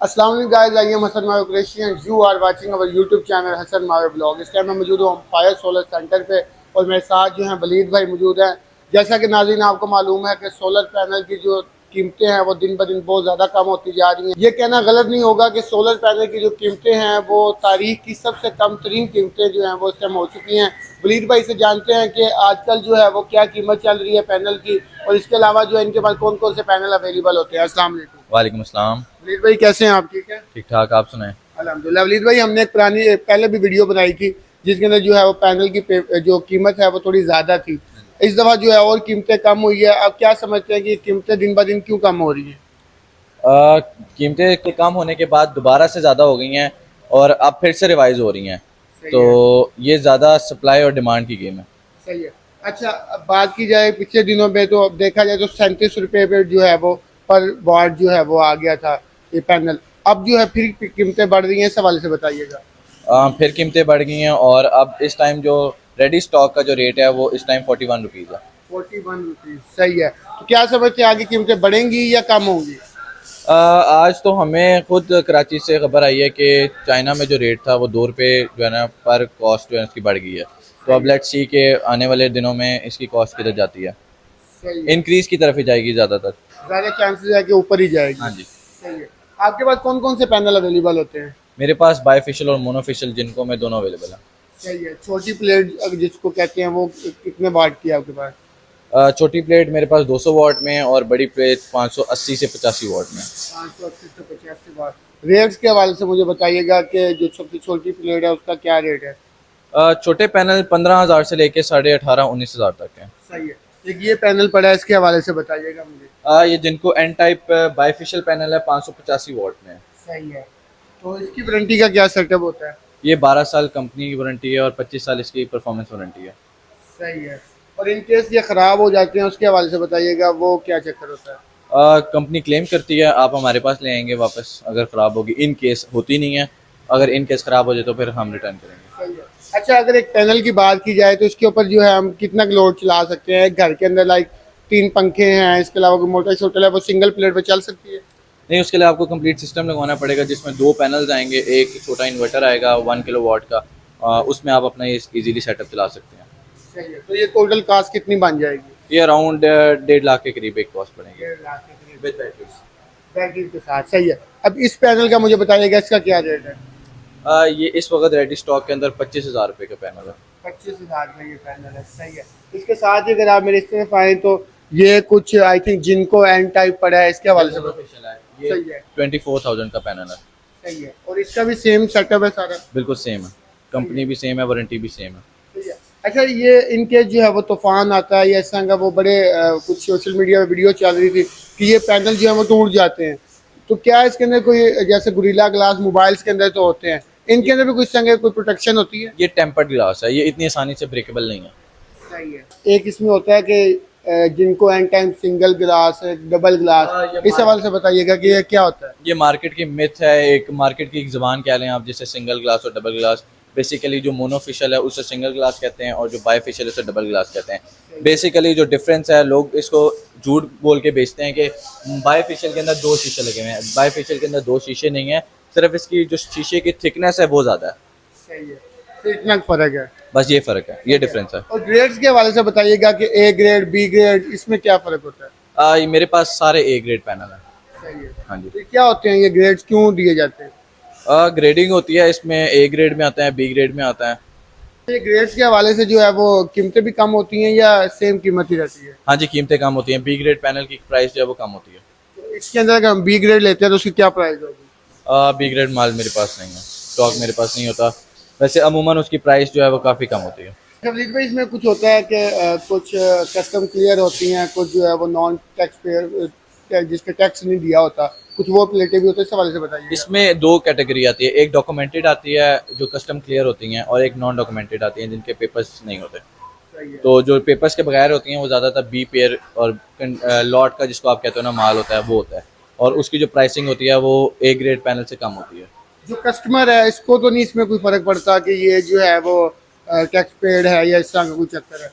अस्सलाम वालेकुम guys, I am Hasan मावे Qureshi and you are watching our YouTube channel Hasan मावे ब्लॉग। इस टाइम मैं मौजूद हूँ फायर सोलर सेंटर पे और मेरे साथ जो हैं वलीद भाई मौजूद हैं। जैसा कि नाज़रीन आपको मालूम है कि सोलर पैनल की जो कीमतें हैं वो दिन ब दिन बहुत ज़्यादा कम होती जा रही हैं। ये कहना गलत नहीं होगा कि सोलर पैनल की जो कीमतें हैं वो तारीख की सबसे कम तरीन कीमतें जो हैं वो इस टाइम हो चुकी हैं। वलीद भाई से जानते हैं कि आजकल जो है वो क्या कीमत चल रही है पैनल की और इसके अलावा जो है इनके पास कौन कौन से पैनल अवेलेबल होते हैं। अस्सलाम वालेकुम। वालेकुम अस्सलाम। वलीद भाई कैसे हैं आप? ठीक है, ठीक ठाक, आप सुनाएं। अल्हम्दुलिल्लाह। वलीद भाई हमने एक पहले भी वीडियो बनाई थी जिसके अंदर जो है वो पैनल की जो कीमत है वो थोड़ी ज़्यादा थी। इस दफ़ा जो है और कीमतें कम हुई है। आप क्या समझते हैं कि कीमतें दिन ब दिन क्यों कम हो रही हैं? कीमतें के कम होने के बाद दोबारा से ज़्यादा हो गई हैं और अब फिर से रिवाइज हो रही हैं। तो ये ज़्यादा सप्लाई और डिमांड की गेम है। सही है। अच्छा, अब बात की जाए पिछले दिनों में तो अब देखा जाए तो 37 रुपये पे जो है वो पर वाट जो है वो आ गया था ये पैनल। अब जो है फिर कीमतें बढ़ रही हैं, इस हवाले से बताइएगा। फिर कीमतें बढ़ गई हैं और अब इस टाइम जो रेडी स्टॉक का जो रेट है वो इस टाइम 41 रुपीज़ है। 41 रुपीज़, सही है। तो क्या समझते हैं आगे कीमतें बढ़ेंगी या कम होंगी? आज तो हमें खुद कराची से खबर आई है कि चाइना में जो रेट था वो 2 रुपये जो है ना पर कॉस्ट जो है इसकी बढ़ गई है। तो अब लेट्स सी के आने वाले दिनों में इसकी कॉस्ट किधर जाती है। सही है। इंक्रीज की तरफ ही जाएगी ज़्यादातर। ज़्यादा चांसेस है कि ऊपर ही जाएगी। हाँ जी। सही है। आपके पास कौन कौन से पैनल अवेलेबल होते हैं? मेरे पास बायफिशियल और मोनोफिशियल जिनको में दोनों अवेलेबल है। सही है। छोटी प्लेट जिसको कहते हैं वो कितने वाट की है आपके पास? छोटी प्लेट मेरे पास 200 वाट में है और बड़ी प्लेट 580 से 85 वाट में। 580 से 85 वाट। रेट्स के हवाले से मुझे बताइएगा कि जो सबसे छोटी प्लेट है उसका क्या रेट है? छोटे पैनल 15,000 से लेके 18,500-19,000 तक हैं। सही है। एक ये पैनल पड़ा है, इसके हवाले से बताइएगा मुझे। ये जिनको एन टाइप बायफिशियल पैनल है 585 वाट में है। सही है। तो इसकी वारंटी का क्या सेटअप होता है? ये 12 साल कंपनी की वारंटी है और 25 साल इसकी परफॉर्मेंस वारंटी है। सही है। और इन केस ये ख़राब हो जाते हैं उसके हवाले से बताइएगा, वो क्या चक्कर होता है? कंपनी क्लेम करती है, आप हमारे पास ले आएंगे वापस अगर ख़राब होगी। इन केस होती नहीं है, अगर इन केस ख़राब हो जाए तो फिर हम रिटर्न करेंगे। सही है। अच्छा, अगर एक पैनल की बात की जाए तो इसके ऊपर जो है हम कितना लोड चला सकते हैं? घर के अंदर लाइक 3 पंखे हैं, इसके अलावा कोई मोटर शोटर है वो सिंगल प्लेट पे चल सकती है? नहीं, उसके लिए आपको कंप्लीट सिस्टम लगवाना पड़ेगा जिसमें 2 पैनल्स आएंगे, एक छोटा इन्वर्टर आएगा 1 किलोवाट का। उसमें आप अपना ये इजीली सेटअप चला सकते हैं। सही है। तो ये टोटल कास्ट कितनी बन जाएगी? ये अराउंड 1.5 लाख के करीब एक कॉस्ट पड़ेगी 1.5 लाख के करीब विद बैटरीज। बैटरी के साथ। सही है। अब इस पैनल का मुझे बताइएगा इसका क्या रेट है? ये इस वक्त रेडी स्टॉक के अंदर 25,000 रुपये का पैनल है। 25,000 में ये पैनल है। सही है। इसके साथ ही अगर आप मेरे इस तरफ आए तो ये कुछ आई थिंक जिनको एन टाइप पड़ा है, इसके हवाले से ये सही है। 24,000 का पैनल है। सही है। और इसका भी सेम सेटअप है सारा? बिल्कुल सेम है, कंपनी भी सेम है, वारंटी भी सेम है। सही है। अच्छा, ये इनके जो है वो तूफान आता है या इस तरह का वो बड़े कुछ सोशल मीडिया में वीडियो चल रही थी कि ये पैनल जो है वो टूट जाते हैं, तो क्या इसके अंदर कोई जैसे गुरिल्ला ग्लास मोबाइल्स के अंदर तो होते हैं, इनके अंदर भी कुछ संग कोई प्रोटेक्शन होती है? ये टेम्पर्ड ग्लास है, ये इतनी आसानी से ब्रेकेबल नहीं है। सही है। एक इसमें होता है कि जिनको एन टाइम सिंगल ग्लास है, डबल ग्लास, इस हवाले से बताइएगा कि ये क्या होता है? ये मार्केट की मिथ है, एक मार्केट की एक ज़बान कह लें आप, जिससे सिंगल ग्लास और डबल ग्लास। बेसिकली जो मोनोफिशियल है उसे सिंगल ग्लास कहते हैं और जो बायफिशियल है उसे डबल ग्लास कहते हैं। बेसिकली जो डिफरेंस है, लोग इसको झूठ बोल के बेचते हैं कि बायफिशियल के अंदर 2 शीशे लगे हुए हैं। बायफिशियल के अंदर 2 शीशे नहीं है, सिर्फ इसकी जो शीशे की थिकनेस है वो ज़्यादा है। सही है। तो इतना फ़र्क है, बस ये फ़र्क है, ये डिफरेंस है। और ग्रेड्स के हवाले से बताइएगा कि ए ग्रेड, बी ग्रेड, इसमें क्या फ़र्क होता है? ये मेरे पास सारे ए ग्रेड पैनल हैं। सही है। हाँ जी। तो क्या होते हैं ये ग्रेड्स, क्यों दिए जाते हैं? ग्रेडिंग होती है इसमें, ए ग्रेड में आता है, बी ग्रेड में आता है। ये ग्रेड्स के हवाले से जो है वो कीमतें भी कम होती हैं या सेम कीमत ही रहती है? हाँ जी, कीमतें कम होती हैं। बी ग्रेड पैनल की प्राइस जो है वो कम होती है। तो इसके अंदर अगर हम बी ग्रेड लेते हैं तो उसकी क्या प्राइस होगी? बी ग्रेड माल मेरे पास नहीं है, स्टॉक मेरे पास नहीं होता। वैसे अमूमन उसकी प्राइस जो है वो काफ़ी कम होती है। खरीद भाई, इसमें कुछ होता है कि कुछ कस्टम क्लियर होती हैं, कुछ जो है वो नॉन टैक्स पेयर जिसके टैक्स नहीं दिया होता, कुछ वो प्लेटें भी होते हैं, इस हवाले से बताइए। इसमें 2 कैटेगरी आती है, एक डॉक्यूमेंटेड आती है जो कस्टम क्लियर होती हैं और एक नॉन डॉक्यूमेंटेड आती हैं जिनके पेपर्स नहीं होते। सही है। तो जो पेपर्स के बगैर होती हैं वो ज़्यादातर बी पेयर और लॉट का जिसको आप कहते हो ना माल होता है वो होता है, और उसकी जो प्राइसिंग होती है वो ए ग्रेड पैनल से कम होती है। जो कस्टमर है इसको तो नहीं इसमें कोई फ़र्क पड़ता कि ये जो है वो टैक्स पेड है या इस तरह का कोई चक्कर है?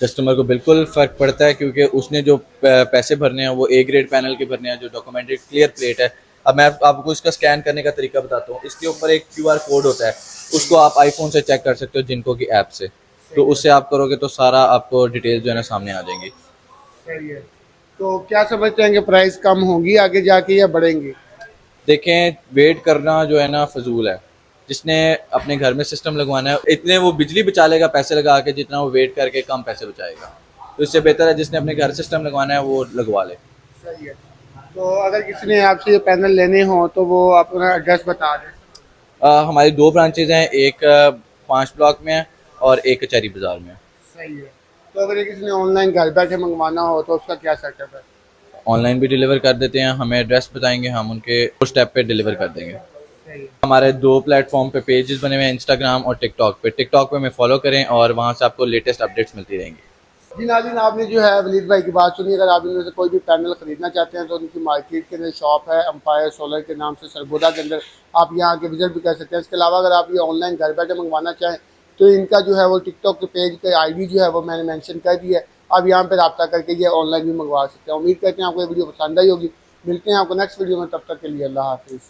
कस्टमर को बिल्कुल फ़र्क पड़ता है क्योंकि उसने जो पैसे भरने हैं वो ए ग्रेड पैनल के भरने हैं। जो डॉक्यूमेंटेड क्लियर प्लेट है अब मैं आपको इसका स्कैन करने का तरीका बताता हूँ। इसके ऊपर एक QR कोड होता है, उसको आप आईफोन से चेक कर सकते हो, जिनको की ऐप से, तो उससे आप करोगे तो सारा आपको डिटेल्स जो है ना सामने आ जाएंगी। सही है। तो क्या समझते हैं कि प्राइस कम होंगी आगे जाके या बढ़ेंगी? देखें, वेट करना जो है ना फजूल है। जिसने अपने घर में सिस्टम लगवाना है, इतने वो बिजली बचा लेगा पैसे लगा के, जितना वो वेट करके कम पैसे बचाएगा। तो इससे बेहतर है जिसने अपने घर सिस्टम लगवाना है वो लगवा ले। सही है। तो अगर किसी ने आपसे ये पैनल लेने हो तो वो अपना एड्रेस बता दें। हमारी 2 ब्रांचेज हैं, एक 5 ब्लॉक में है और एक कचहरी बाजार में है। सही है। तो अगर ये किसी ने ऑनलाइन घर बैठे मंगवाना हो तो उसका क्या सेटअप है? ऑनलाइन भी डिलीवर कर देते हैं, हमें एड्रेस बताएंगे, हम उनके स्टेप पे डिलीवर कर देंगे। सही है। हमारे 2 प्लेटफॉर्म पे पेजेस बने हुए हैं, इंस्टाग्राम और टिकटॉक पे। टिकटॉक पे हमें फॉलो करें और वहाँ से आपको लेटेस्ट अपडेट्स मिलती रहेंगी। जी नाज़रीन, आपने जो है वलीद भाई की बात सुनी। अगर आप इनमें से कोई भी पैनल ख़रीदना चाहते हैं तो उनकी मार्केट के अंदर शॉप है एम्पायर सोलर के नाम से, सरगोदा के अंदर। आप यहाँ के विजिट भी कर सकते हैं। इसके अलावा अगर आप ये ऑनलाइन घर बैठे मंगवाना चाहें तो इनका जो है वो टिकटॉक के पेज का ID जो है वो मैंने मेंशन कर दिया है। आप यहाँ पर रब्ता करके ये ऑनलाइन भी मंगवा सकते हैं। उम्मीद करते हैं आपको ये वीडियो पसंद आई होगी। मिलते हैं आपको नेक्स्ट वीडियो में, तब तक के लिए अल्लाह हाफिज़।